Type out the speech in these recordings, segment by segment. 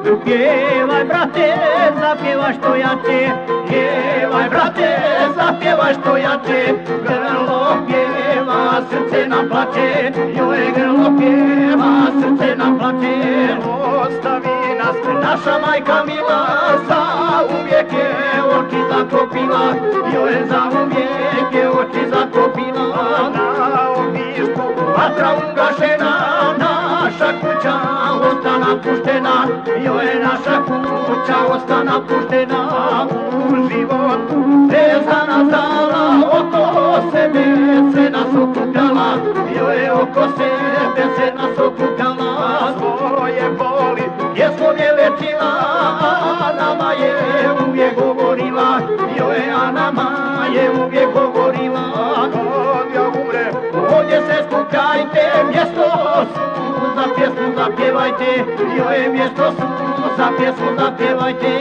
Pjevaj brate, zapjevaj što jače, pjevaj brate, zapjevaj što jače, grlo pjeva, srce nam plače, joj grlo pjeva, srce nam plače. Ostavi nas naša majka mila, za uvijek je oči zakopila, joj za uvijek je oči zakopila. Na ognjištu vatra ugašena, naša kuća osta napuštena, joj naša kuća osta napuštena. U životu se za nas dala, oko sebe se nas okupljala, joj oko sebe se nas okupljala. Svoje boli pjesmom je lečila, a nama je uvijek govorila, joj a nama je uvijek govorila. Kad ja umre, ovdje se skupljajte, mjesto za pjesmu zapjevajte, joj mjesto za pjesmu zapjevajte.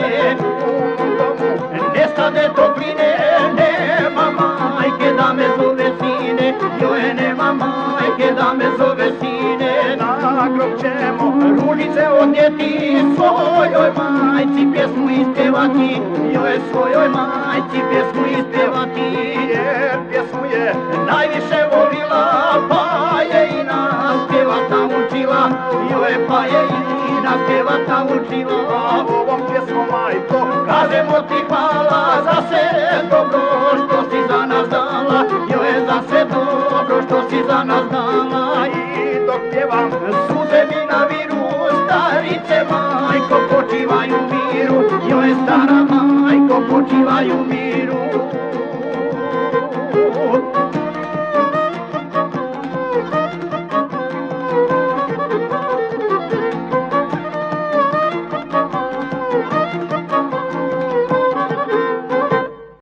U domu nestade topline, nema majke da me zove sine, joj nema majke da me zove sine. Na grob ćemo ružice odnijeti, svojoj majci pjesmu ispjevati, joj svojoj majci pjesmu ispjevati. Jer pjesmu je najviše volila, pa je i nas pjevata učila, joj pa je i nas pjevata učila. Ovom pjesmom majko kažemo ti hvala, za sve dobro što si za nas dala, joj za sve dobro što si za nas dala. I dok pjevam suze mi naviru, starice majko počivaj u miru, joj stara majko počivaj u miru.